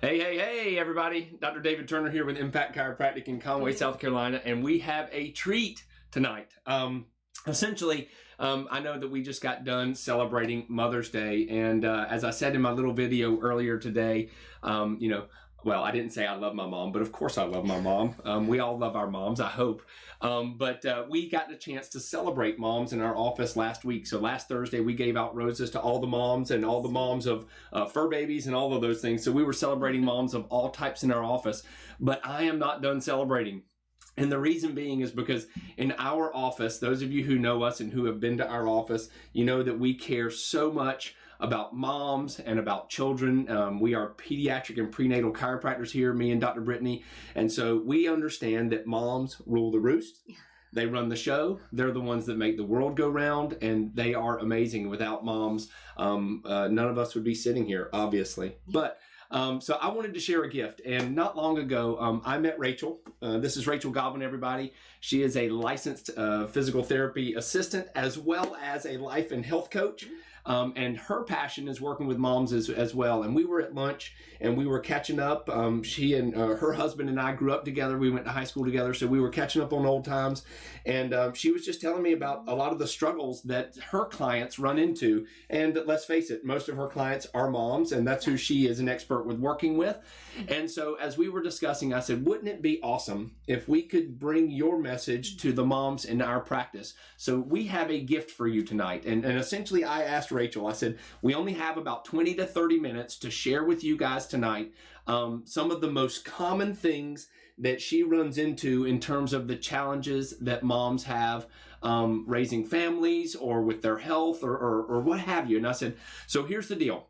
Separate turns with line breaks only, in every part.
Hey, everybody. Dr. David Turner here with Impact Chiropractic in Conway, South Carolina, and we have a treat tonight. Essentially, I know that we just got done celebrating Mother's Day, and as I said in my little video earlier today, well, I didn't say I love my mom, but of course I love my mom. We all love our moms, I hope. But we got the chance to celebrate moms in our office last week. So last Thursday, we gave out roses to all the moms and all the moms of fur babies and all of those things. So we were celebrating moms of all types in our office. But I am not done celebrating. And the reason being is because in our office, those of you who know us and who have been to our office, you know that we care so much about moms and about children. We are pediatric and prenatal chiropractors here, me and Dr. Brittany. And so we understand that moms rule the roost. They run the show. They're the ones that make the world go round, and they are amazing. Without moms, none of us would be sitting here, obviously. But so I wanted to share a gift, and not long ago, I met Rachel. This is Rachel Goblin, everybody. She is a licensed physical therapy assistant as well as a life and health coach. And her passion is working with moms as well. And we were at lunch and we were catching up. She and her husband and I grew up together. We went to high school together. So we were catching up on old times. And she was just telling me about a lot of the struggles that her clients run into. And let's face it, most of her clients are moms, and that's who she is an expert with working with. And so as we were discussing, I said, wouldn't it be awesome if we could bring your message to the moms in our practice? So we have a gift for you tonight. And essentially I asked Rachel, I said, we only have about 20 to 30 minutes to share with you guys tonight some of the most common things that she runs into in terms of the challenges that moms have raising families or with their health or what have you. And I said, so here's the deal.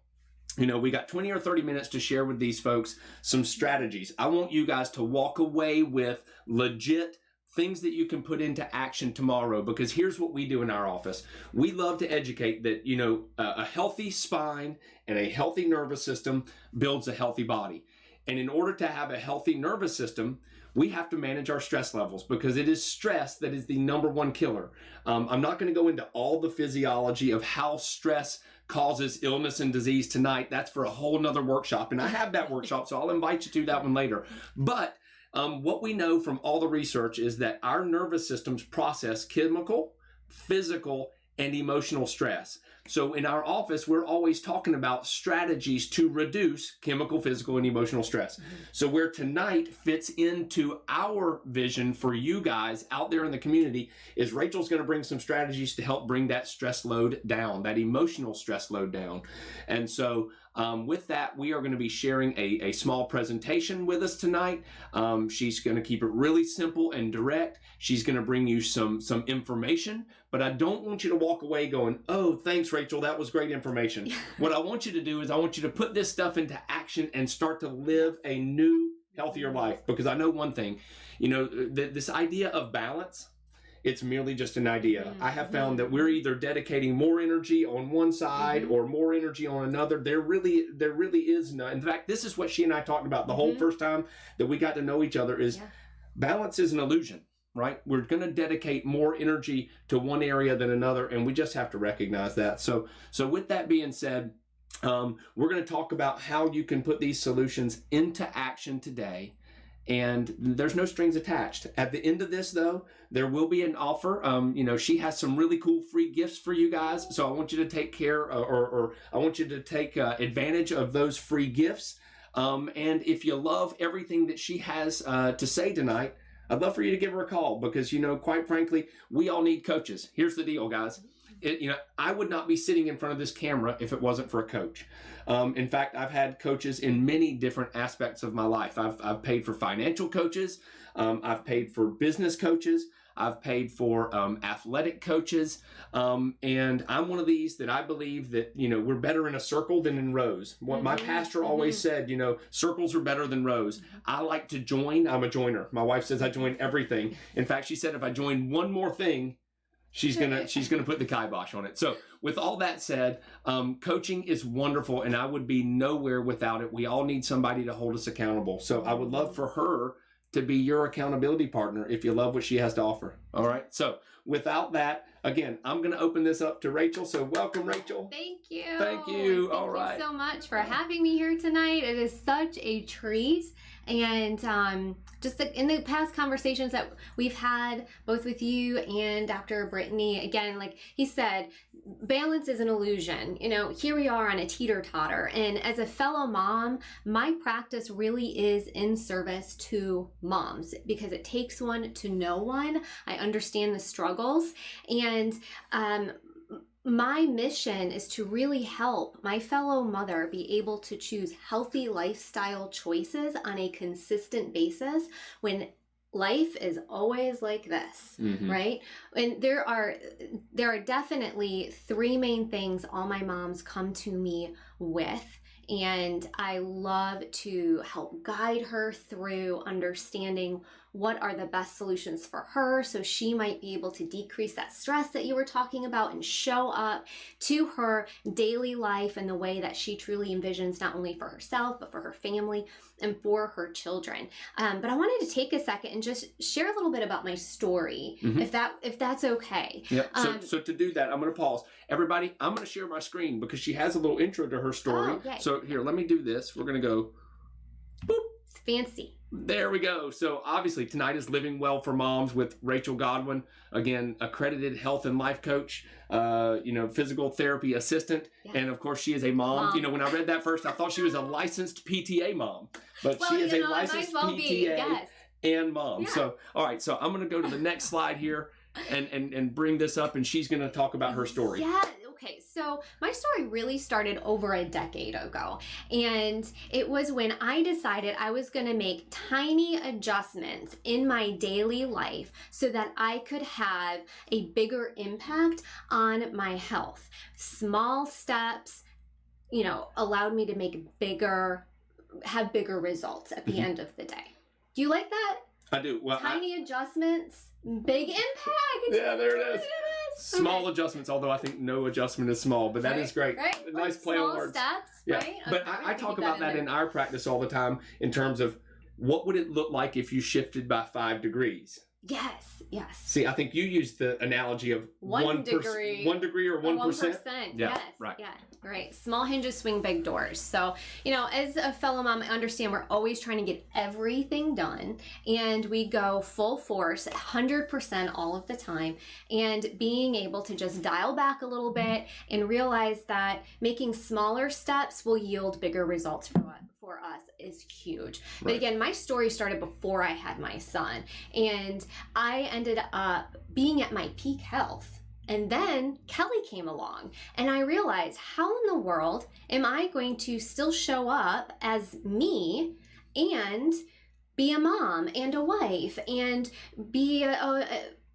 You know, we got 20 or 30 minutes to share with these folks some strategies. I want you guys to walk away with legit things that you can put into action tomorrow, because here's what we do in our office. We love to educate that, you know, a healthy spine and a healthy nervous system builds a healthy body. And in order to have a healthy nervous system, we have to manage our stress levels, because it is stress that is the number one killer. I'm not going to go into all the physiology of how stress causes illness and disease tonight. That's for a whole nother workshop. And I have that workshop, so I'll invite you to that one later. But what we know from all the research is that our nervous systems process chemical, physical, and emotional stress. So in our office, we're always talking about strategies to reduce chemical, physical, and emotional stress. So where tonight fits into our vision for you guys out there in the community is Rachel's going to bring some strategies to help bring that stress load down, that emotional stress load down. And so with that, we are going to be sharing a small presentation with us tonight. She's going to keep it really simple and direct. She's going to bring you some information, but I don't want you to walk away going, oh, thanks, Rachel, that was great information. What I want you to do is I want you to put this stuff into action and start to live a new, healthier life. Because I know one thing, you know, this idea of balance, it's merely just an idea. I have found that we're either dedicating more energy on one side or more energy on another. There really is none. In fact, this is what she and I talked about the whole first time that we got to know each other is balance is an illusion, right? We're going to dedicate more energy to one area than another, and we just have to recognize that. So with that being said, we're going to talk about how you can put these solutions into action today. And there's no strings attached. At the end of this, though, there will be an offer. You know, she has some really cool free gifts for you guys. So I want you to take care or I want you to take advantage of those free gifts. And if you love everything that she has to say tonight, I'd love for you to give her a call, because, you know, quite frankly, we all need coaches. Here's the deal, guys. You know, I would not be sitting in front of this camera if it wasn't for a coach. In fact, I've had coaches in many different aspects of my life. I've paid for financial coaches. I've paid for business coaches. I've paid for athletic coaches. And I'm one of these that I believe that, you know, we're better in a circle than in rows. What my pastor always said, you know, circles are better than rows. I like to join. I'm a joiner. My wife says I join everything. In fact, she said if I join one more thing, she's gonna put the kibosh on it. So with all that said, coaching is wonderful, and I would be nowhere without it. We all need somebody to hold us accountable. So I would love for her to be your accountability partner if you love what she has to offer. All right. So without that, again, I'm going to open this up to Rachel. So welcome, Rachel.
Thank you.
Thank you.
All right. Thank you so much for having me here tonight. It is such a treat. And just in the past conversations that we've had, both with you and Dr. Brittany, again, like he said, balance is an illusion. You know, here we are on a teeter-totter. And as a fellow mom, my practice really is in service to moms because it takes one to know one. I understand the struggles. And my mission is to really help my fellow mother be able to choose healthy lifestyle choices on a consistent basis when life is always like this, right? And there are definitely three main things all my moms come to me with. And I love to help guide her through understanding what are the best solutions for her so she might be able to decrease that stress that you were talking about and show up to her daily life in the way that she truly envisions, not only for herself, but for her family and for her children. But I wanted to take a second and just share a little bit about my story, if that's okay.
Yep. So to do that, I'm going to pause. Everybody, I'm going to share my screen because she has a little intro to her story.
Oh,
so here, let me do this. We're going to go, boop.
It's fancy.
There we go. So obviously tonight is Living Well for Moms with Rachel Goblin, again, accredited health and life coach, physical therapy assistant. Yes. And of course she is a mom. You know, when I read that first, I thought she was a licensed PTA mom, but she is a licensed PTA and mom. Yeah. So, all right. So I'm going to go to the next slide here and bring this up, and she's going to talk about her story.
Yeah. Okay, so my story really started over a decade ago, and it was when I decided I was going to make tiny adjustments in my daily life so that I could have a bigger impact on my health. Small steps, allowed me to have bigger results at the end of the day. Do you like that?
I do. Well,
tiny adjustments, big impact.
Yeah, there it is. Small adjustments, although I think no adjustment is small, but that is great.
Right?
Nice play on words.
Small steps,
yeah.
Right?
But I talk about that in our practice all the time in terms of what would it look like if you shifted by 5 degrees?
Yes.
See, I think you used the analogy of
1 degree.
1 degree or 1%.
1%.
Yeah,
yes.
Right.
Yeah. Right. Small hinges swing big doors. So, as a fellow mom, I understand we're always trying to get everything done, and we go full force, 100% all of the time, and being able to just dial back a little bit and realize that making smaller steps will yield bigger results for us is huge. Right. But again, my story started before I had my son, and I ended up being at my peak health. And then Kelly came along, and I realized, how in the world am I going to still show up as me and be a mom and a wife and be a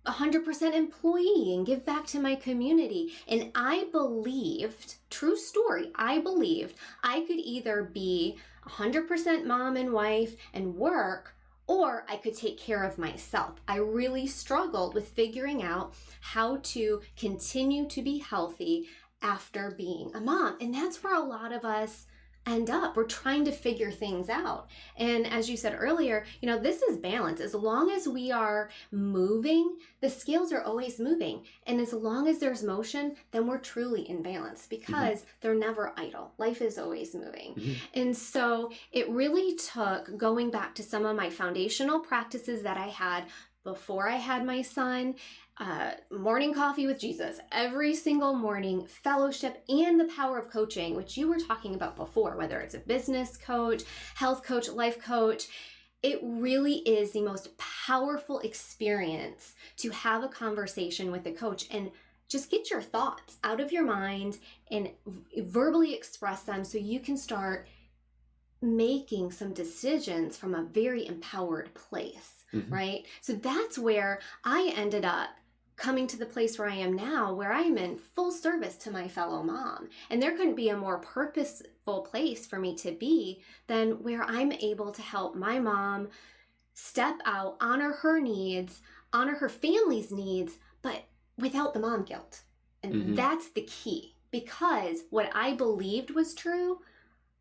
100% employee and give back to my community? And I believed, true story, I believed I could either be 100% mom and wife and work, or I could take care of myself. I really struggled with figuring out how to continue to be healthy after being a mom. And that's where a lot of us end up. We're trying to figure things out. And as you said earlier, this is balance. As long as we are moving, the scales are always moving. And as long as there's motion, then we're truly in balance because they're never idle. Life is always moving. And so it really took going back to some of my foundational practices that I had before I had my son, morning coffee with Jesus every single morning, fellowship, and the power of coaching, which you were talking about before, whether it's a business coach, health coach, life coach. It really is the most powerful experience to have a conversation with a coach and just get your thoughts out of your mind and verbally express them so you can start making some decisions from a very empowered place. Right? So that's where I ended up coming to the place where I am now, where I'm in full service to my fellow mom. And there couldn't be a more purposeful place for me to be than where I'm able to help my mom step out, honor her needs, honor her family's needs, but without the mom guilt. And that's the key, because what I believed was true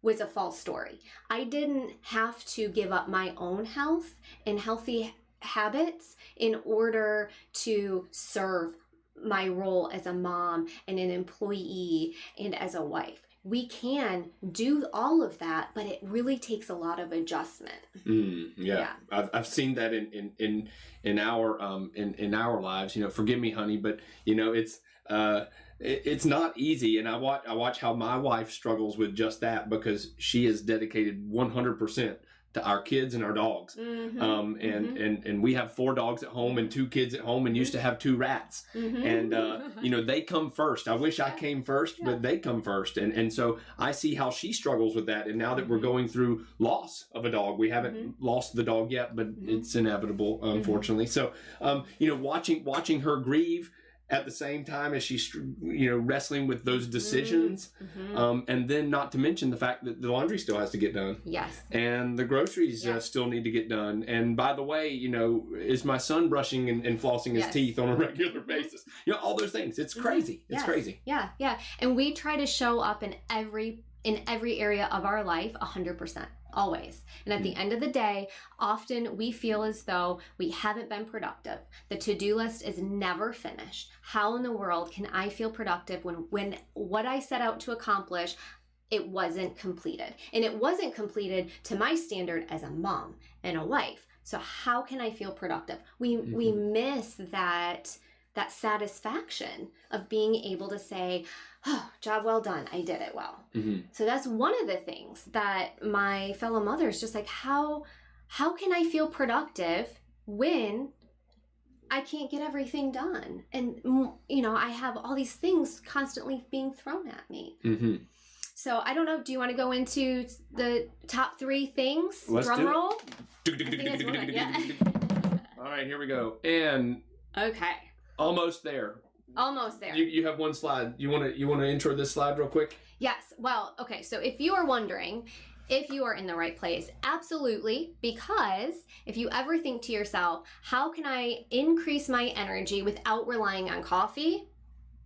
was a false story. I didn't have to give up my own health and healthy habits in order to serve my role as a mom and an employee and as a wife. We can do all of that, but it really takes a lot of adjustment.
Yeah. I've seen that in our lives. You know, forgive me, honey, but you know it's not easy, and I watch how my wife struggles with just that, because she is dedicated 100% to our kids and our dogs. And we have 4 dogs at home and 2 kids at home, and used to have 2 rats. And you know, they come first. I wish I came first, but they come first. And so I see how she struggles with that. And now that we're going through loss of a dog, we haven't lost the dog yet, but it's inevitable, unfortunately. So you know, watching her grieve at the same time as she's, you know, wrestling with those decisions, and then not to mention the fact that the laundry still has to get done.
Yes.
And the groceries still need to get done. And by the way, you know, is my son brushing and flossing his teeth on a regular basis? You know, all those things. It's crazy. It's crazy.
Yeah, yeah. And we try to show up in every area of our life 100%. Always. And at the end of the day, often we feel as though we haven't been productive. The to-do list is never finished. How in the world can I feel productive when what I set out to accomplish, it wasn't completed? And it wasn't completed to my standard as a mom and a wife. So how can I feel productive? We miss that satisfaction of being able to say, oh, job well done, I did it well. So that's one of the things that my fellow mothers just like, how can I feel productive when I can't get everything done? And, you know, I have all these things constantly being thrown at me. So I don't know, do you want to go into the top 3 things?
Let's
Drum
do
roll?
it.
Yeah.
All right, here we go. And
Okay.
almost there.
Almost there.
You have one slide. You want to intro this slide real quick?
Yes. Well, okay. So if you are wondering if you are in the right place, absolutely. Because if you ever think to yourself, how can I increase my energy without relying on coffee?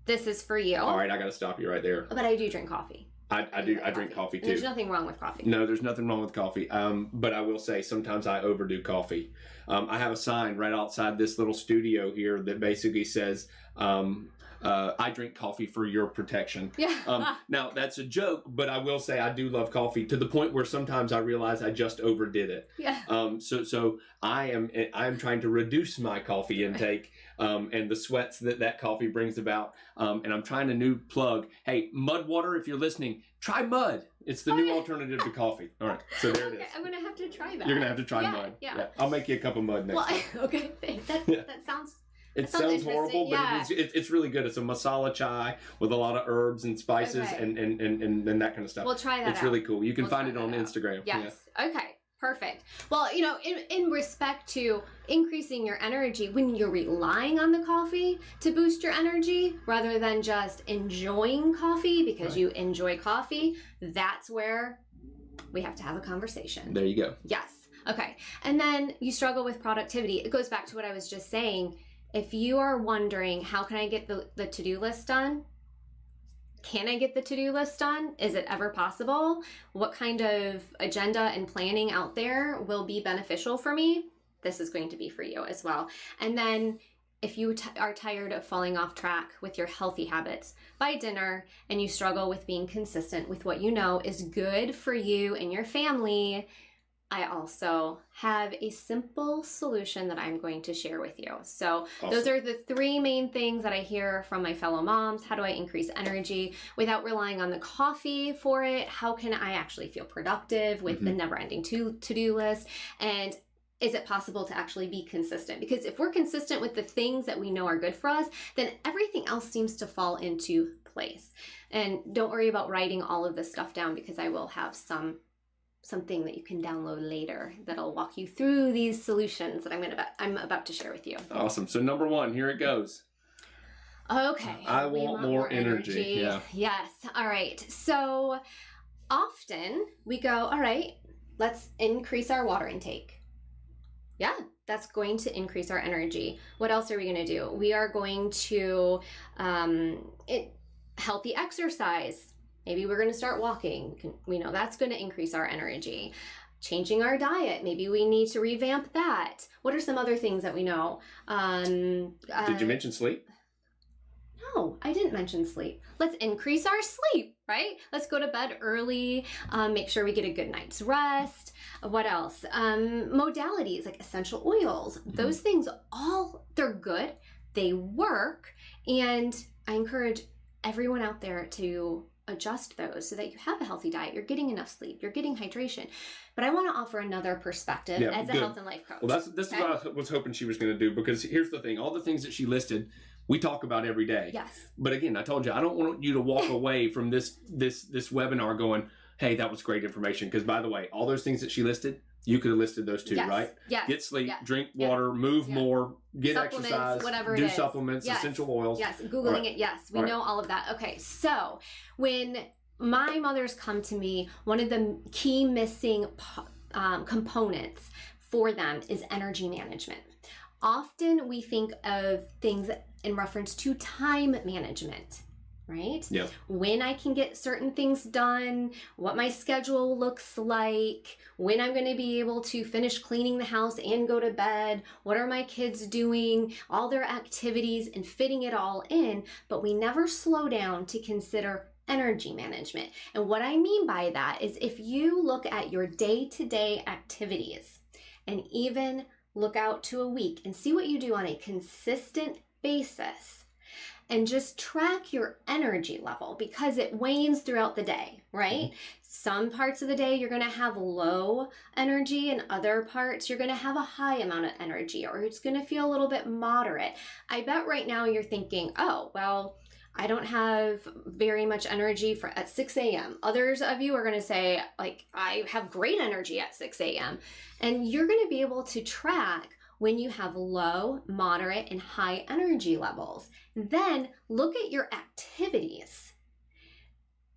This is for you.
All right, I got to stop you right there.
But I do drink coffee.
I do. I drink coffee too.
And there's nothing wrong with coffee.
No, there's nothing wrong with coffee. But I will say sometimes I overdo coffee. I have a sign right outside this little studio here that basically says, I drink coffee for your protection.
Yeah.
Now that's a joke, but I will say I do love coffee to the point where sometimes I realize I just overdid it.
Yeah.
So I am trying to reduce my coffee intake, and the sweats that coffee brings about. And I'm trying a new plug. Hey, Mud Water, if you're listening, try Mud. It's the new alternative to coffee. All right, so there it is.
I'm gonna have to try that.
You're gonna have to try Mud.
Yeah.
I'll make you a cup of Mud next time.
Okay, thanks. That sounds.
It sounds horrible, but
yeah.
it's really good. It's a masala chai with a lot of herbs and spices and that kind of stuff.
We'll try that out.
It's really cool. You can find it on Instagram.
Yes. Yeah. Okay. Perfect. Well, you know, in respect to increasing your energy, when you're relying on the coffee to boost your energy rather than just enjoying coffee because you enjoy coffee, that's where we have to have a conversation.
There you go.
Yes. Okay. And then you struggle with productivity. It goes back to what I was just saying. If you are wondering, how can I get the to-do list done? Can I get the to-do list done? Is it ever possible? What kind of agenda and planning out there will be beneficial for me? This is going to be for you as well. And then if you are tired of falling off track with your healthy habits by dinner and you struggle with being consistent with what you know is good for you and your family, I also have a simple solution that I'm going to share with you. So Those are the 3 main things that I hear from my fellow moms. How do I increase energy without relying on the coffee for it? How can I actually feel productive with the never-ending to-do list? And is it possible to actually be consistent? Because if we're consistent with the things that we know are good for us, then everything else seems to fall into place. And don't worry about writing all of this stuff down, because I will have something that you can download later that'll walk you through these solutions that I'm about to share with you.
Awesome. So number 1, here it goes.
Okay.
I want more energy. Yeah.
Yes. All right. So often we go, all right, let's increase our water intake. Yeah, that's going to increase our energy. What else are we going to do? We are going to healthy exercise. Maybe we're going to start walking. We know that's going to increase our energy. Changing our diet. Maybe we need to revamp that. What are some other things that we know?
Did you mention sleep?
No, I didn't mention sleep. Let's increase our sleep, right? Let's go to bed early. Make sure we get a good night's rest. What else? Modalities like essential oils. Those things they're good. They work. And I encourage everyone out there to adjust those so that you have a healthy diet. You're getting enough sleep. You're getting hydration. But I want to offer another perspective as a health and life coach.
Well, this is what I was hoping she was going to do, because here's the thing. All the things that she listed, we talk about every day.
Yes.
But again, I told you, I don't want you to walk away from this webinar going, hey, that was great information. Because by the way, all those things that she listed, you could have listed those too, right?
Yes.
Get sleep, drink water, move more, get
supplements,
exercise,
whatever
do
it is.
supplements, essential oils.
Yes, Googling it. Yes, we know all of that. Okay, so when my mothers come to me, one of the key missing components for them is energy management. Often we think of things in reference to time management, right?
Yeah.
When I can get certain things done, what my schedule looks like, when I'm going to be able to finish cleaning the house and go to bed, what are my kids doing, all their activities, and fitting it all in, but we never slow down to consider energy management. And what I mean by that is if you look at your day-to-day activities and even look out to a week and see what you do on a consistent basis and just track your energy level, because it wanes throughout the day, right? Some parts of the day you're going to have low energy, and other parts you're going to have a high amount of energy, or it's going to feel a little bit moderate. I bet right now you're thinking, oh, well, I don't have very much energy at 6 a.m. Others of you are going to say, like, I have great energy at 6 a.m. And you're going to be able to track when you have low, moderate, and high energy levels. Then look at your activities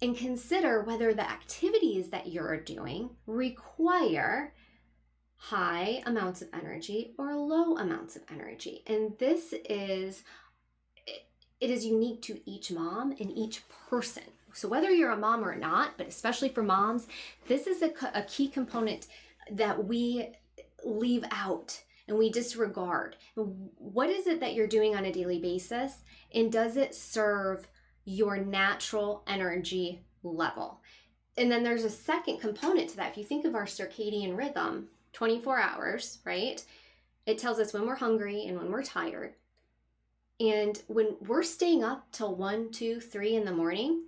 and consider whether the activities that you're doing require high amounts of energy or low amounts of energy. And it is unique to each mom and each person. So whether you're a mom or not, but especially for moms, this is a key component that we leave out and we disregard. What is it that you're doing on a daily basis? And does it serve your natural energy level? And then there's a second component to that. If you think of our circadian rhythm, 24 hours, right? It tells us when we're hungry and when we're tired. And when we're staying up till 1, 2, 3 in the morning,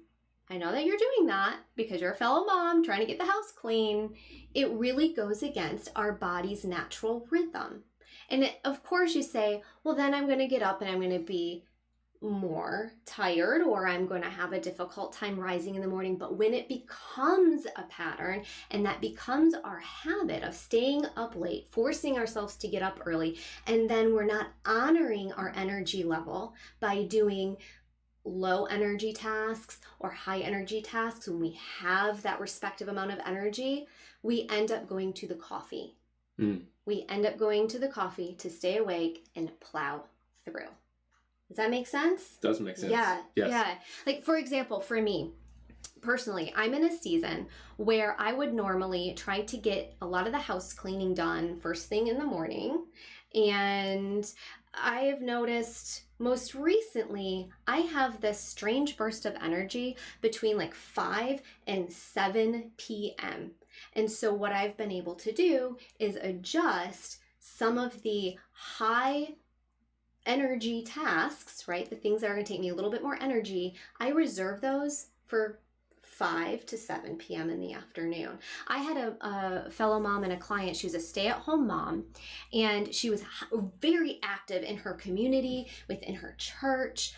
I know that you're doing that because you're a fellow mom trying to get the house clean. It really goes against our body's natural rhythm. And of course you say, well, then I'm going to get up and I'm going to be more tired, or I'm going to have a difficult time rising in the morning. But when it becomes a pattern and that becomes our habit of staying up late, forcing ourselves to get up early, and then we're not honoring our energy level by doing low energy tasks or high energy tasks when we have that respective amount of energy, we end up going to the coffee. We end up going to the coffee to stay awake and plow through. Does that make sense?
Does make sense.
Yeah.
Yes.
Yeah. Like, for example, for me personally, I'm in a season where I would normally try to get a lot of the house cleaning done first thing in the morning. And I have noticed most recently, I have this strange burst of energy between like 5 and 7 p.m. And so what I've been able to do is adjust some of the high energy tasks, right? The things that are going to take me a little bit more energy, I reserve those for 5 to 7 p.m. in the afternoon. I had a fellow mom and a client. She was a stay-at-home mom, and she was very active in her community, within her church.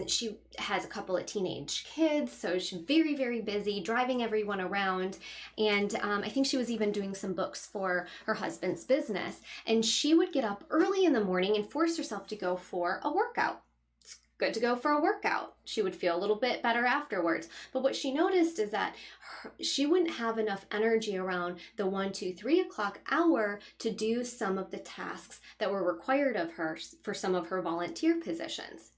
She has a couple of teenage kids, so she's very, very busy, driving everyone around. And I think she was even doing some books for her husband's business. And she would get up early in the morning and force herself to go for a workout. It's good to go for a workout. She would feel a little bit better afterwards. But what she noticed is that she wouldn't have enough energy around the 1, 2, 3 o'clock hour to do some of the tasks that were required of her for some of her volunteer positions.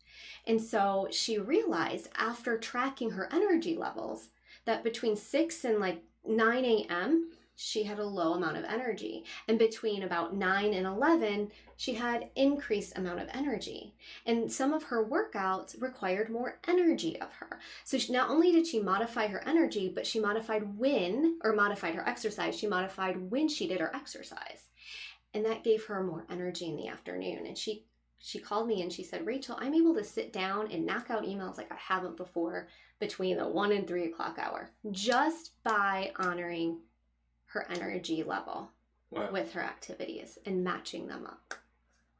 And so she realized after tracking her energy levels that between 6 and like 9 a.m., she had a low amount of energy. And between about 9 and 11, she had increased amount of energy. And some of her workouts required more energy of her. So not only did she modify her energy, but she modified her exercise. She modified when she did her exercise. And that gave her more energy in the afternoon. And she called me and she said, Rachel, I'm able to sit down and knock out emails like I haven't before between the 1 and 3 o'clock hour, just by honoring her energy level with her activities and matching them up.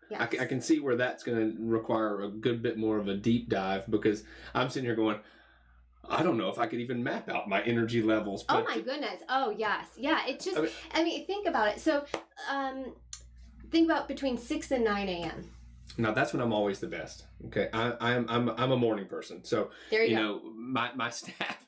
Yes.
I can see where that's going to require a good bit more of a deep dive, because I'm sitting here going, I don't know if I could even map out my energy levels.
But oh my goodness. Oh yes. Yeah. It just, I mean, think about it. So think about between 6 and 9 a.m.
Now that's when I'm always the best. Okay. I'm a morning person. So,
there you go.
Know, my staff,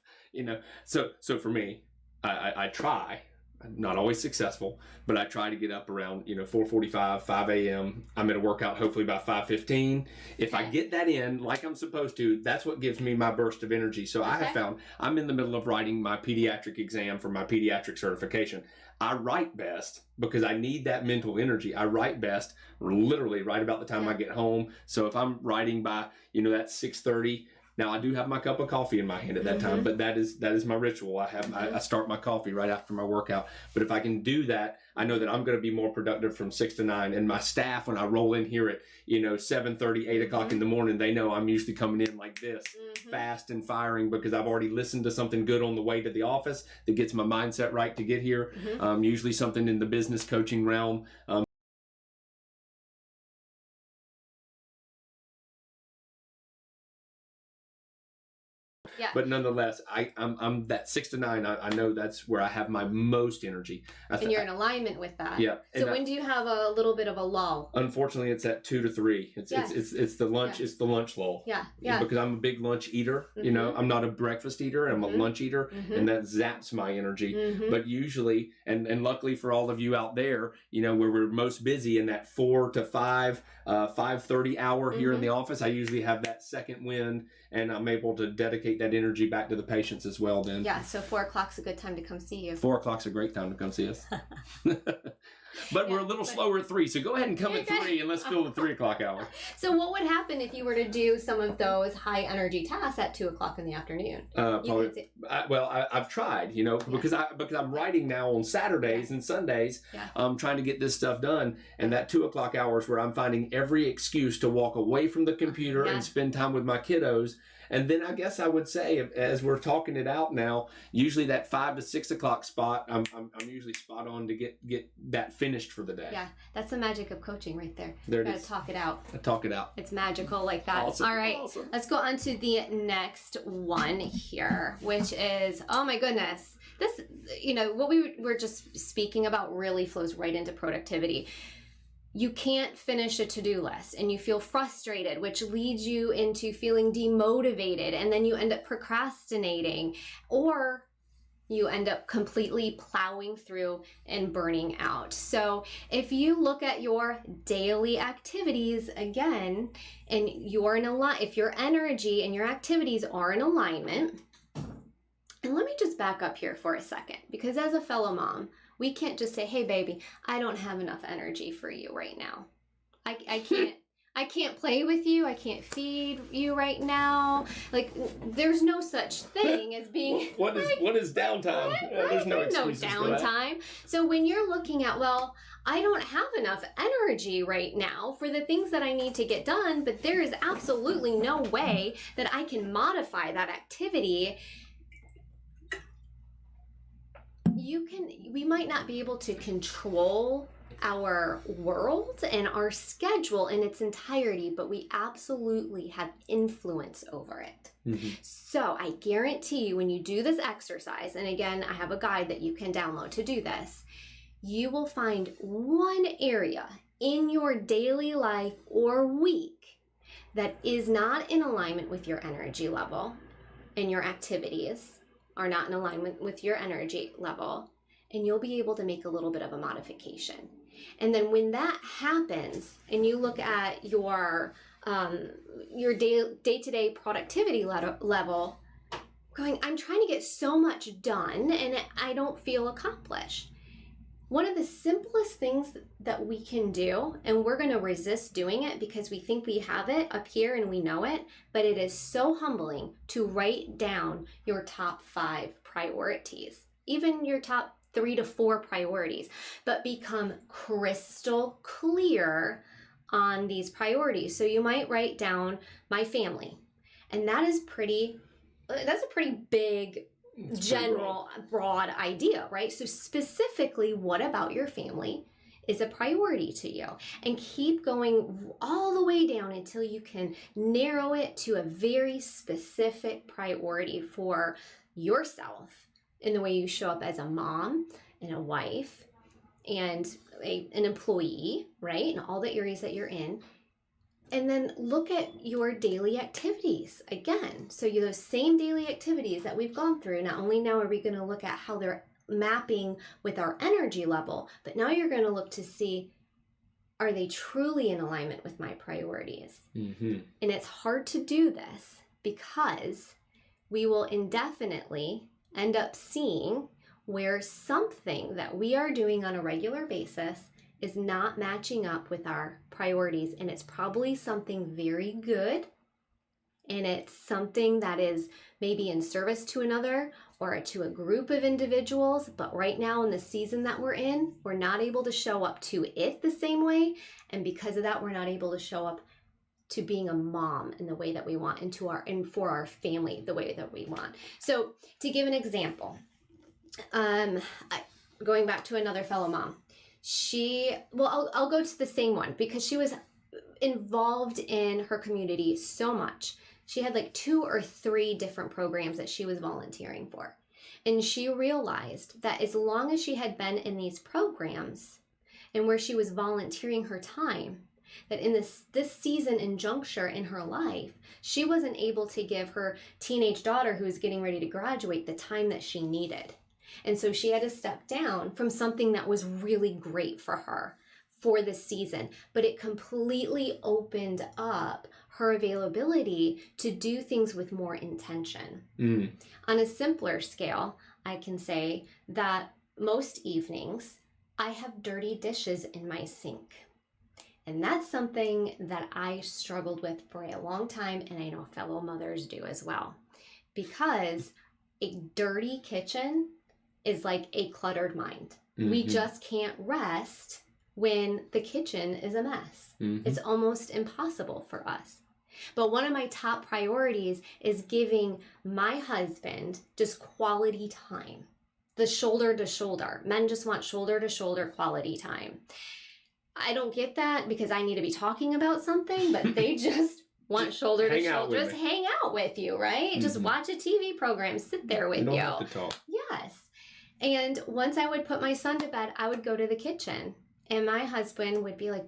so for me, I try. I'm not always successful, but I try to get up around 4:45, 5 a.m. I'm going to work out hopefully by 5:15. If I get that in like I'm supposed to, that's what gives me my burst of energy. So I have found I'm in the middle of writing my pediatric exam for my pediatric certification. I write best because I need that mental energy. I write best literally right about the time I get home. So if I'm writing by that's 6:30. Now I do have my cup of coffee in my hand at that time, but that is my ritual. I start my coffee right after my workout. But if I can do that, I know that I'm going to be more productive from 6 to 9. And my staff, when I roll in here at 7:30, 8 o'clock in the morning, they know I'm usually coming in like this, fast and firing, because I've already listened to something good on the way to the office that gets my mindset right to get here. Usually something in the business coaching realm.
Yeah.
But nonetheless, I'm that 6 to 9. I know that's where I have my most energy.
And you're in alignment with that.
Yeah.
So when do you have a little bit of a lull?
Unfortunately, it's at 2 to 3. It's the lunch. Yeah. It's the lunch lull.
Yeah. Yeah.
Because I'm a big lunch eater. I'm not a breakfast eater. I'm a lunch eater, and that zaps my energy. But usually, and luckily for all of you out there, where we're most busy in that 4 to 5, 5:30 hour here in the office, I usually have that second wind, and I'm able to dedicate that energy back to the patients as well then.
Yeah, so 4 o'clock's a good time to come see you.
4 o'clock's a great time to come see us. But we're a little slower at 3, so go ahead and come at 3 and let's fill the 3 o'clock hour.
So what would happen if you were to do some of those high energy tasks at 2 o'clock in the afternoon?
Probably, I've tried, because I'm writing now on Saturdays and Sundays, trying to get this stuff done. And that 2 o'clock hour is where I'm finding every excuse to walk away from the computer and spend time with my kiddos. And then I guess I would say, as we're talking it out now, usually that 5 to 6 o'clock spot, I'm usually spot on to get that finished for the day.
Yeah, that's the magic of coaching right there.
There
you
it is.
Talk it out.
Talk it out.
It's magical like that.
Awesome.
All right,
Awesome.
Let's go on to the next one here, which is, oh my goodness. This, what we were just speaking about really flows right into productivity. You can't finish a to-do list and you feel frustrated, which leads you into feeling demotivated, and then you end up procrastinating, or you end up completely plowing through and burning out. So if you look at your daily activities again, and if your energy and your activities are in alignment, and let me just back up here for a second, because as a fellow mom, we can't just say, hey baby, I don't have enough energy for you right now. I can't play with you. I can't feed you right now. Like, there's no such thing as being...
What is downtime? There's no excuses
downtime. For that. So when you're looking at, well, I don't have enough energy right now for the things that I need to get done, but there is absolutely no way that I can modify that activity. We might not be able to control our world and our schedule in its entirety, but we absolutely have influence over it. So I guarantee you, when you do this exercise, and again, I have a guide that you can download to do this, you will find one area in your daily life or week that is not in alignment with your energy level, and your activities are not in alignment with your energy level, and you'll be able to make a little bit of a modification. And then when that happens, and you look at your day-to-day productivity level, going, I'm trying to get so much done and I don't feel accomplished. One of the simplest things that we can do, and we're going to resist doing it because we think we have it up here and we know it, but it is so humbling to write down your top 5 priorities, even your top 3 to 4 priorities, but become crystal clear on these priorities. So you might write down my family, and that's a pretty big, general, broad idea, right? So specifically, what about your family is a priority to you? And keep going all the way down until you can narrow it to a very specific priority for yourself in the way you show up as a mom and a wife and an employee, right? And all the areas that you're in. And then look at your daily activities again. So those same daily activities that we've gone through, not only now are we going to look at how they're mapping with our energy level, but now you're going to look to see, are they truly in alignment with my priorities? Mm-hmm. And it's hard to do this because we will indefinitely end up seeing where something that we are doing on a regular basis is not matching up with our priorities, and it's probably something very good, and it's something that is maybe in service to another or to a group of individuals, but right now in the season that we're in, we're not able to show up to it the same way, and because of that, we're not able to show up to being a mom in the way that we want, and for our family the way that we want. So to give an example, going back to another fellow mom, I'll go to the same one because she was involved in her community so much. She had like 2 or 3 different programs that she was volunteering for. And she realized that as long as she had been in these programs and where she was volunteering her time, that in this season and juncture in her life, she wasn't able to give her teenage daughter who was getting ready to graduate the time that she needed. And so she had to step down from something that was really great for her for this season, but it completely opened up her availability to do things with more intention. On a simpler scale, I can say that most evenings I have dirty dishes in my sink. And that's something that I struggled with for a long time, and I know fellow mothers do as well. Because a dirty kitchen is like a cluttered mind. Mm-hmm. We just can't rest when the kitchen is a mess. Mm-hmm. It's almost impossible for us. But one of my top priorities is giving my husband just quality time. The shoulder to shoulder. Men just want shoulder to shoulder quality time. I don't get that because I need to be talking about something, but they just want shoulder to shoulder. Just hang out with you, right? Mm-hmm. Just watch a TV program, sit there with you.
Don't have to talk.
Yes. And once I would put my son to bed, I would go to the kitchen and my husband would be like,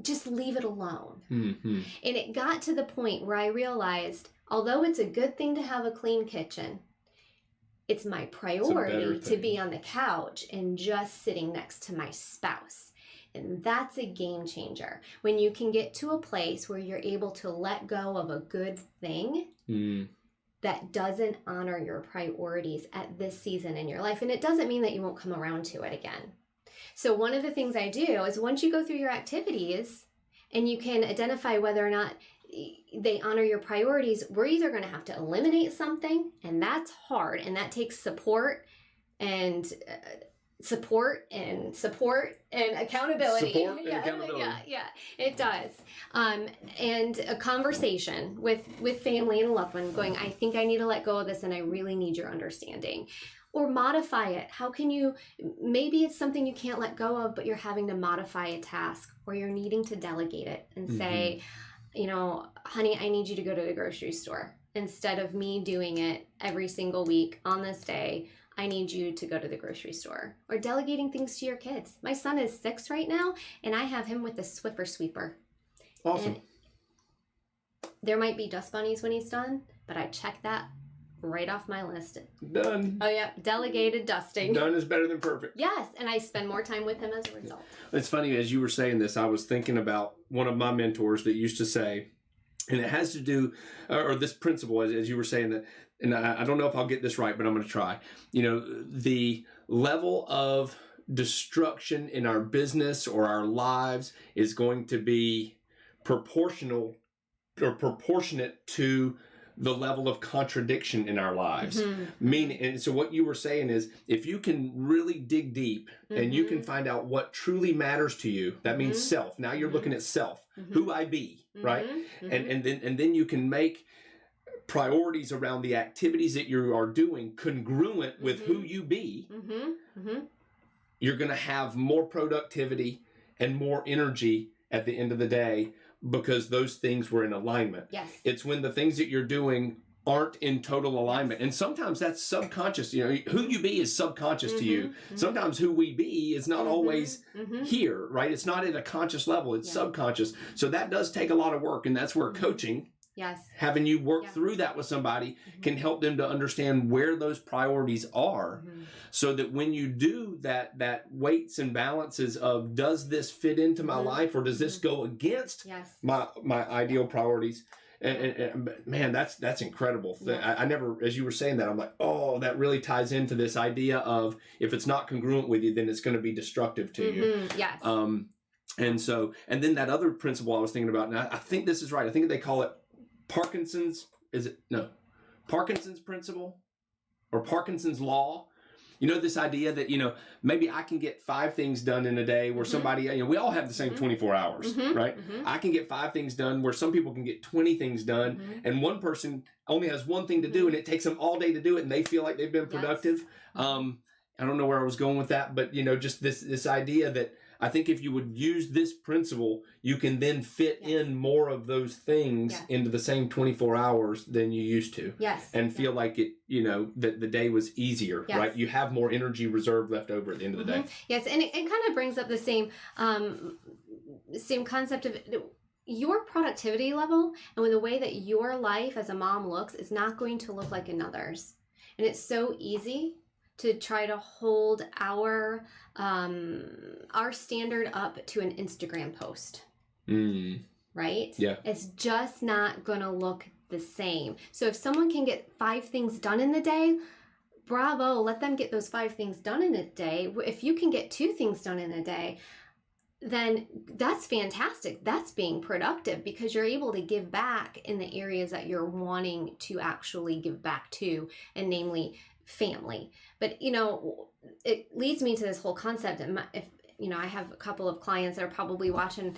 just leave it alone. Mm-hmm. And it got to the point where I realized, although it's a good thing to have a clean kitchen, it's my priority to be on the couch and just sitting next to my spouse. And that's a game changer. When you can get to a place where you're able to let go of a good thing that doesn't honor your priorities at this season in your life. And it doesn't mean that you won't come around to it again. So one of the things I do is once you go through your activities and you can identify whether or not they honor your priorities, we're either going to have to eliminate something, and that's hard, and that takes support and accountability.
Support and accountability.
Yeah, it does. And a conversation with family and a loved one going, I think I need to let go of this and I really need your understanding. Or modify it. How can you, maybe it's something you can't let go of, but you're having to modify a task or you're needing to delegate it and say, you know, honey, I need you to go to the grocery store. Instead of me doing it every single week on this day, I need you to go to the grocery store. Or delegating things to your kids. My son is 6 right now, and I have him with the Swiffer sweeper.
Awesome.
And there might be dust bunnies when he's done, but I check that right off my list.
Done.
Oh yeah, delegated dusting.
Done is better than perfect.
Yes, and I spend more time with him as a result.
It's funny, as you were saying this, I was thinking about one of my mentors that used to say, and it has to do, or this principle, as you were saying, that and I don't know if I'll get this right, but I'm going to try. The level of destruction in our business or our lives is going to be proportional or proportionate to the level of contradiction in our lives. And so what you were saying is, if you can really dig deep and you can find out what truly matters to you, that means self. Now you're looking at self, who I be, right? And then you can make priorities around the activities that you are doing congruent with who you be. You're going to have more productivity and more energy at the end of the day, because those things were in alignment.
Yes.
It's when the things that you're doing aren't in total alignment. And sometimes that's subconscious. Who you be is subconscious to you. Sometimes who we be is not always here, right? It's not at a conscious level. It's subconscious. So that does take a lot of work. And that's where coaching, having you work through that with somebody, can help them to understand where those priorities are, so that when you do that weights and balances of, does this fit into my life, or does this go against my ideal priorities? And man, that's incredible. I never, as you were saying that, I'm like, oh, that really ties into this idea of, if it's not congruent with you, then it's going to be destructive to you.
Yes.
And then that other principle I was thinking about, and I think this is right. I think they call it Parkinson's principle or Parkinson's law. This idea that, maybe I can get 5 things done in a day, where somebody, we all have the same 24 hours, right? I can get 5 things done, where some people can get 20 things done, and one person only has one thing to do, and it takes them all day to do it, and they feel like they've been productive. I don't know where I was going with that, but, just this idea that, I think if you would use this principle, you can then fit in more of those things into the same 24 hours than you used to. And feel like it, that the day was easier, right? You have more energy reserve left over at the end of the day.
Yes, and it kind of brings up the same concept of your productivity level, and with the way that your life as a mom looks is not going to look like another's. And it's so easy to try to hold our standard up to an Instagram post. Right? Yeah. It's just not going to look the same. So if someone can get 5 things done in the day, bravo, let them get those 5 things done in a day. If you can get 2 things done in a day, then that's fantastic. That's being productive, because you're able to give back in the areas that you're wanting to actually give back to, and namely family. But it leads me to this whole concept. If I have a couple of clients that are probably watching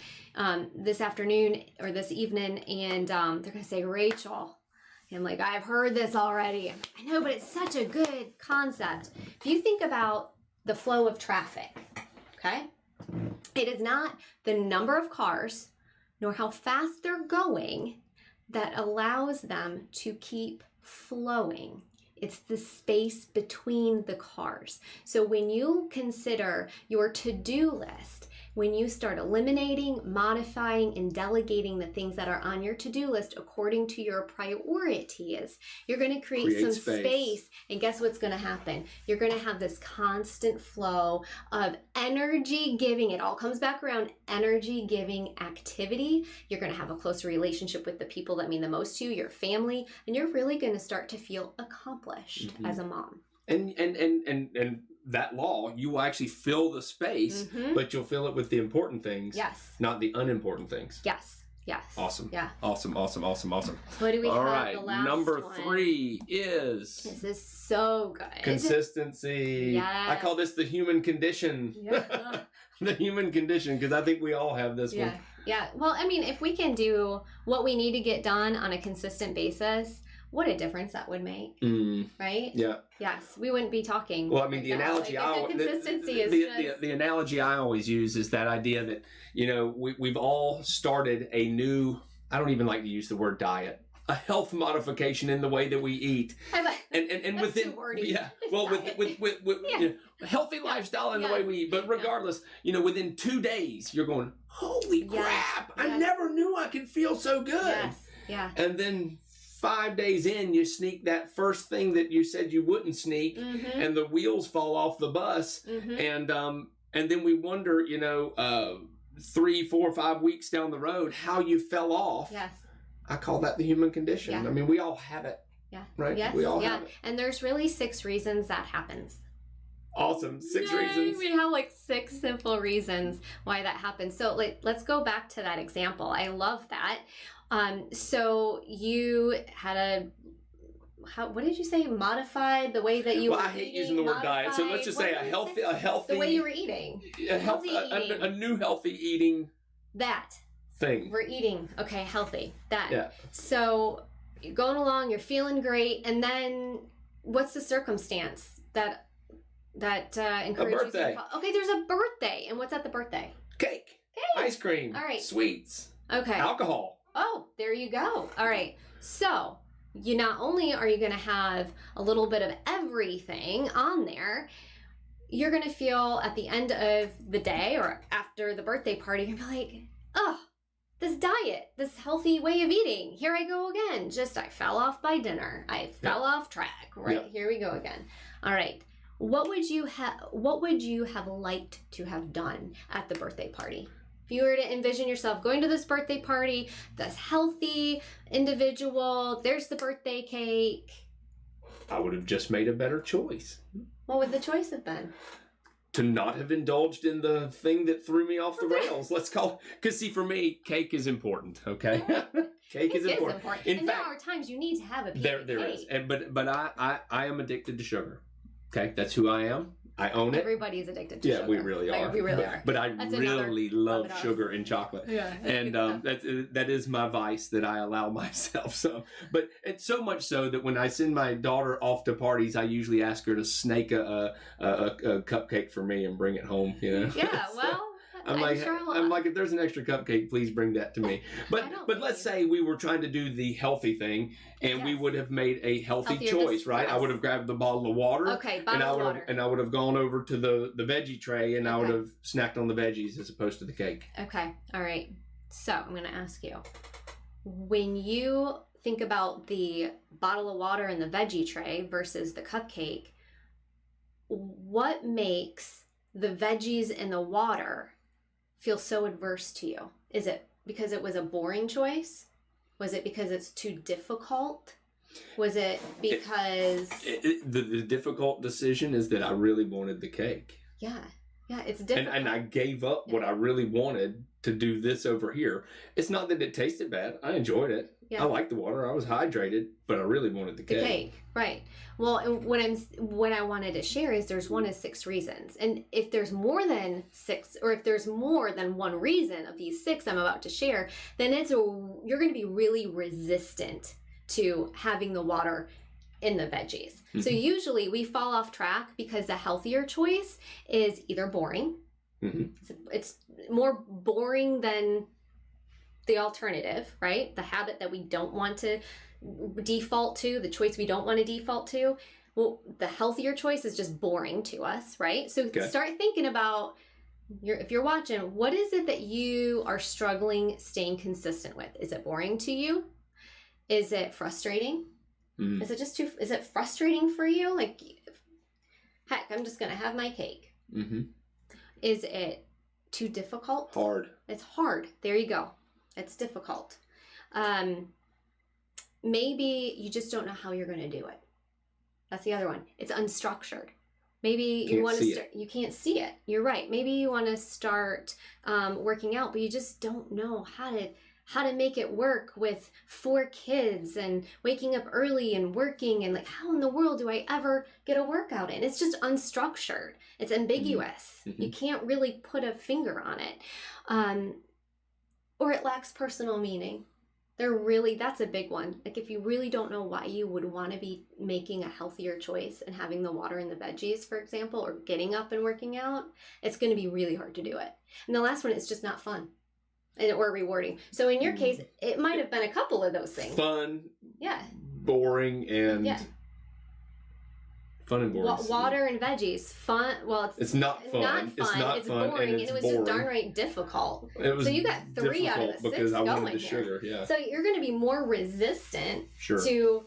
this afternoon or this evening, and they're gonna say, Rachel, and like, I've heard this already. I know, but it's such a good concept. If you think about the flow of traffic, okay, it is not the number of cars nor how fast they're going that allows them to keep flowing. It's the space between the cars. So when you consider your to-do list, when you start eliminating, modifying, and delegating the things that are on your to-do list according to your priorities, you're going to create some space. And guess what's going to happen? You're going to have this constant flow of energy giving. It all comes back around energy giving activity. You're going to have a closer relationship with the people that mean the most to you, your family, and you're really going to start to feel accomplished as a mom.
And that law, you will actually fill the space, but you'll fill it with the important things, not the unimportant things.
Yes.
Awesome.
Yeah.
Awesome. What
do we have?
All right.
The last
Number
one?
3 is...
This is so good.
Consistency.
Yes.
I call this the human condition.
Yeah.
The human condition, because I think we all have this one.
Yeah. Well, I mean, if we can do what we need to get done on a consistent basis, what a difference that would make, right? Yeah. Yes, we wouldn't be talking.
Well, I mean, the analogy the analogy I always use is that idea that we've all started a new. I don't even like to use the word diet. A health modification in the way that we eat, and within with healthy lifestyle in the way we eat. But regardless, within 2 days, you're going, holy crap! I never knew I could feel so good.
Yes. Yeah.
And then 5 days in, you sneak that first thing that you said you wouldn't sneak, and the wheels fall off the bus, and then we wonder, 3, 4, 5 weeks down the road, how you fell off.
Yes.
I call that the human condition.
Yeah.
I mean, we all have it.
Yeah.
Right?
Yes.
We all have it.
And there's really 6 reasons that happens.
Awesome. 6
Yay,
reasons.
We have like 6 simple reasons why that happens. So let's go back to that example. I love that. So you had what did you say? Modified the way that you were
I hate
eating,
using the word diet. So let's just say a healthy,
the way you were eating.
a new healthy eating
that
thing.
We're eating. Okay, healthy. That.
Yeah.
So you're going along, you're feeling great, and then what's the circumstance that encourages you to okay, there's a birthday. And what's at the birthday?
Cake. Ice cream.
All right.
Sweets.
Okay.
Alcohol.
Oh, there you go. All right. So you not only are you going to have a little bit of everything on there, you're going to feel at the end of the day or after the birthday party, you're going to be like, oh, this diet, this healthy way of eating, here I go again. I fell off by dinner. I fell off track. Right, Here we go again. All right. What would you have liked to have done at the birthday party? If you were to envision yourself going to this birthday party, this healthy individual, there's the birthday cake.
I would have just made a better choice.
What would the choice have been?
To not have indulged in the thing that threw me off the rails. Let's call it. Because see, for me, cake is important, okay? Cake is important. In
and
fact,
there are times you need to have a piece
there
of cake.
is. But I am addicted to sugar. Okay, that's who I am. I own it.
Everybody's addicted to sugar.
Yeah, we really are.
We really are.
But I really love sugar and chocolate.
Yeah.
And that is my vice that I allow myself. So, but it's so much so that when I send my daughter off to parties, I usually ask her to snake a cupcake for me and bring it home. You know.
Yeah. Well.
I'm like, if there's an extra cupcake, please bring that to me. But let's say we were trying to do the healthy thing, and we would have made a healthy choice, right? Yes. I would have grabbed the bottle of water.
Okay, bottle of water.
And I would have gone over to the veggie tray, and I would have snacked on the veggies as opposed to the cake.
Okay, all right. So I'm going to ask you, when you think about the bottle of water and the veggie tray versus the cupcake, what makes the veggies and the water feel so adverse to you? Is it because it was a boring choice? Was it because it's too difficult? Was it because...
The difficult decision is that I really wanted the cake.
Yeah, it's difficult.
And I gave up what I really wanted to do this over here. It's not that it tasted bad. I enjoyed it. Yeah. I liked the water. I was hydrated, but I really wanted the cake.
The cake, right. Well, and what I wanted to share is there's 1 of 6 reasons. And if there's more than 6, or if there's more than one reason of these 6 I'm about to share, then you're going to be really resistant to having the water in the veggies. Mm-hmm. So usually we fall off track because the healthier choice is either boring. Mm-hmm. It's more boring than the alternative, right? The habit that we don't want to default to, the choice we don't want to default to. Well, the healthier choice is just boring to us, right? So start thinking about, if you're watching, what is it that you are struggling staying consistent with? Is it boring to you? Is it frustrating? Mm. Is it frustrating for you? Like, heck, I'm just going to have my cake. Mm-hmm. Is it too difficult?
Hard.
It's hard. There you go. It's difficult. Maybe you just don't know how you're going to do it. That's the other one. It's unstructured. Maybe you want to start. You can't see it. You're right. Maybe you want to start working out, but you just don't know how to make it work with 4 kids and waking up early and working, and like, how in the world do I ever get a workout in? It's just unstructured. It's ambiguous. Mm-hmm. You can't really put a finger on it. Or it lacks personal meaning. That's a big one. Like, if you really don't know why you would want to be making a healthier choice and having the water and the veggies, for example, or getting up and working out, it's going to be really hard to do it. And the last one is just not fun or rewarding. So in your case, it might have been a couple of those things.
Fun.
Yeah.
Boring and... Yeah. Fun and boring.
Water and veggies. Fun. Well,
it's not fun. It's not fun.
Boring,
and
it was just darn right difficult.
So
you got 3 out of the 6
because I
going
wanted the
here.
Sugar, yeah.
So you're going to be more resistant to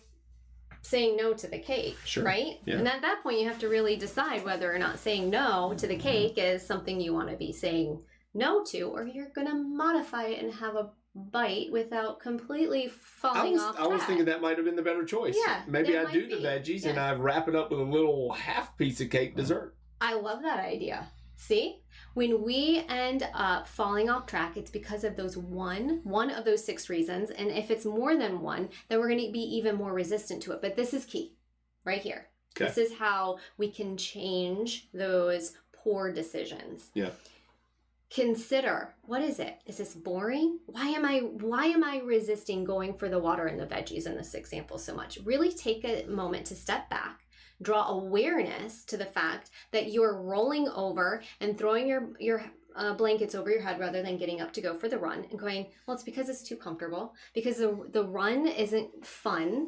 saying no to the cake, right? Yeah. And at that point, you have to really decide whether or not saying no to the cake is something you want to be saying no to, or you're going to modify it and have a bite without completely falling off track.
I was thinking that might have been the better choice.
Yeah,
maybe I do the veggies and I wrap it up with a little half piece of cake dessert.
I love that idea. See? When we end up falling off track, it's because of those one of those 6 reasons. And if it's more than one, then we're going to be even more resistant to it. But this is key right here. Okay. This is how we can change those poor decisions.
Yeah.
Consider, what is it? Is this boring? Why am I resisting going for the water and the veggies in this example so much? Really take a moment to step back, draw awareness to the fact that you're rolling over and throwing your blankets over your head rather than getting up to go for the run and going, well, it's because it's too comfortable, because the run isn't fun.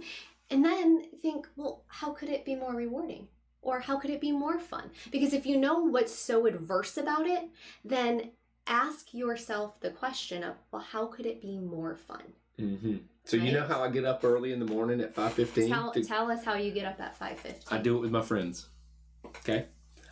And then think, well, how could it be more rewarding? Or how could it be more fun? Because if you know what's so adverse about it, then ask yourself the question of, well, how could it be more fun?
Mm-hmm. So right? You know how I get up early in the morning at 5:15?
Tell us how you get up at 5:15.
I do it with my friends. Okay?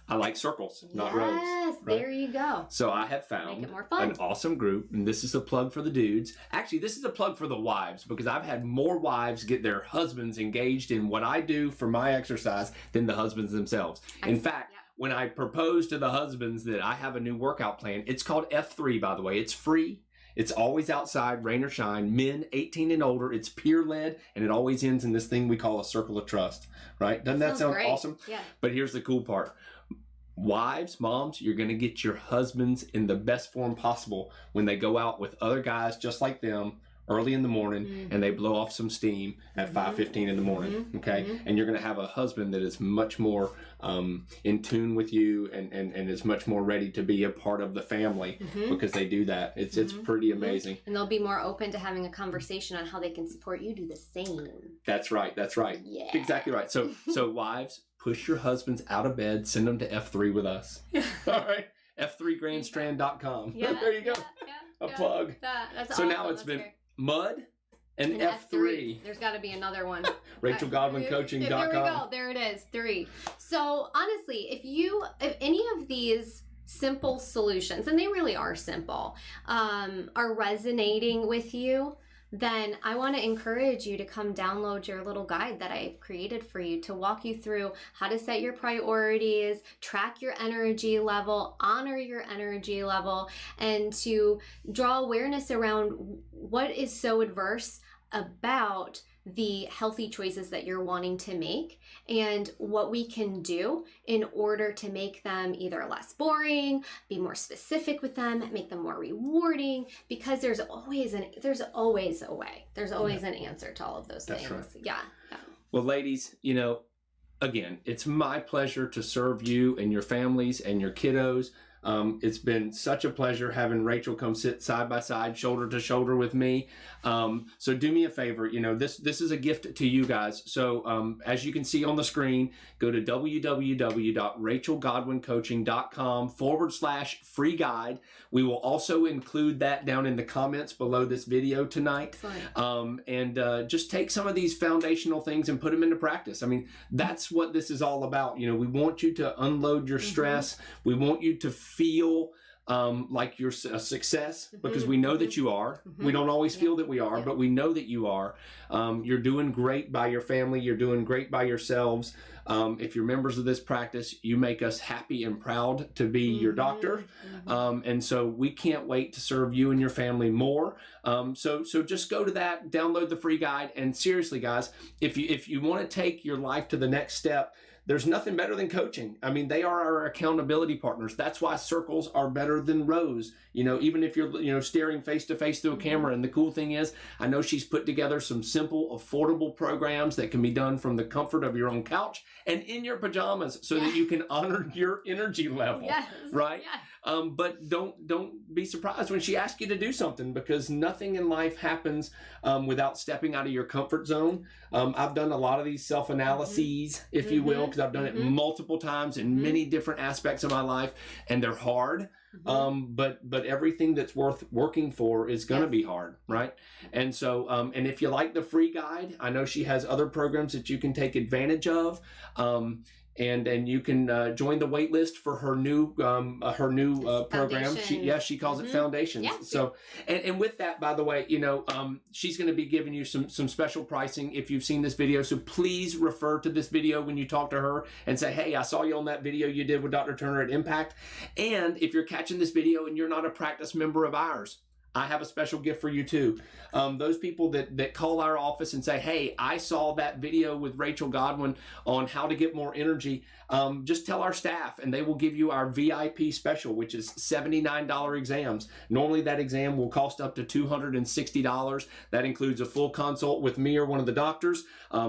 I like circles, not rows.
Yes, right? There you go.
So I have found an awesome group, and this is a plug for the dudes. Actually, this is a plug for the wives, because I've had more wives get their husbands engaged in what I do for my exercise than the husbands themselves. In fact, when I propose to the husbands that I have a new workout plan, it's called F3, by the way. It's free. It's always outside, rain or shine. Men 18 and older. It's peer-led, and it always ends in this thing we call a circle of trust, right? Doesn't that sound awesome?
Yeah.
But here's the cool part. Wives, moms, you're going to get your husbands in the best form possible when they go out with other guys just like them early in the morning and they blow off some steam at 5:15 in the morning, okay? And you're going to have a husband that is much more in tune with you and is much more ready to be a part of the family because they do that. It's pretty amazing.
And they'll be more open to having a conversation on how they can support you do the same.
That's right.
Yeah.
Exactly right. So wives, push your husbands out of bed, send them to F3 with us. All right. F3grandstrand.com.
Yeah,
there you go.
Yeah,
plug.
That's
so
awesome.
now it's been mud and F3.
There's got to be another one.
RachelGoblinCoaching.com.
There we go. There it is. 3. So honestly, if any of these simple solutions, and they really are simple, are resonating with you, then I want to encourage you to come download your little guide that I've created for you to walk you through how to set your priorities, track your energy level, honor your energy level, and to draw awareness around what is so adverse about the healthy choices that you're wanting to make and what we can do in order to make them either less boring, be more specific with them, make them more rewarding, because there's always a way. There's always an answer to all of those things.
Right.
Yeah.
Well, ladies, again, it's my pleasure to serve you and your families and your kiddos. It's been such a pleasure having Rachel come sit side by side, shoulder to shoulder with me. So do me a favor, this is a gift to you guys. So as you can see on the screen, go to www.rachelgodwincoaching.com/free guide. We will also include that down in the comments below this video tonight. And just take some of these foundational things and put them into practice. I mean, that's what this is all about. We want you to unload your stress. We want you to feel like you're a success, because we know that you are. We don't always feel that we are, but we know that you are. You're doing great by your family. You're doing great by yourselves. If you're members of this practice, you make us happy and proud to be your doctor. And so we can't wait to serve you and your family more. So just go to that, download the free guide. And seriously, guys, if you want to take your life to the next step, there's nothing better than coaching. I mean, they are our accountability partners. That's why circles are better than rows. Even if you're, staring face to face through a camera. And the cool thing is, I know she's put together some simple, affordable programs that can be done from the comfort of your own couch and in your pajamas, so that you can honor your energy level. Right?
Yeah.
But don't be surprised when she asks you to do something, because nothing in life happens without stepping out of your comfort zone. I've done a lot of these self-analyses, if you will, because I've done it multiple times in many different aspects of my life, and they're hard. But everything that's worth working for is going to be hard, right? And so, and if you like the free guide, I know she has other programs that you can take advantage of. and you can join the wait list for her new program. She calls it Foundations.
Yeah.
So and with that, by the way, she's going to be giving you some special pricing if you've seen this video. So please refer to this video when you talk to her and say, hey, I saw you on that video you did with Dr. Turner at Impact. And if you're catching this video and you're not a practice member of ours, I have a special gift for you too. Those people that call our office and say, hey, I saw that video with Rachel Godwin on how to get more energy, just tell our staff and they will give you our VIP special, which is $79 exams. Normally that exam will cost up to $260. That includes a full consult with me or one of the doctors.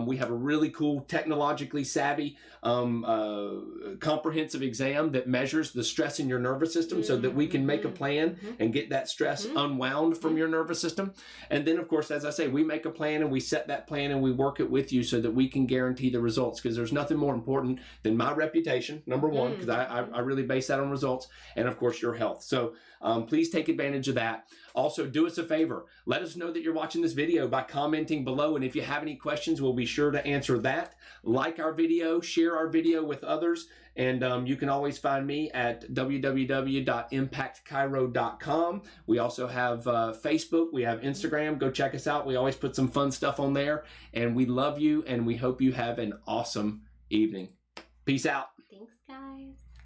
We have a really cool, technologically savvy, comprehensive exam that measures the stress in your nervous system so that we can make a plan and get that stress unwound from your nervous system. And then, of course, as I say, we make a plan and we set that plan and we work it with you so that we can guarantee the results, because there's nothing more important than my reputation, number one, because I really base that on results, and of course your health. So please take advantage of that. Also, do us a favor. Let us know that you're watching this video by commenting below, and if you have any questions, we'll be sure to answer that. Like our video, share our video with others, and you can always find me at www.impactchiro.com. We also have Facebook. We have Instagram. Go check us out. We always put some fun stuff on there, and we love you, and we hope you have an awesome evening. Peace out.
Thanks, guys.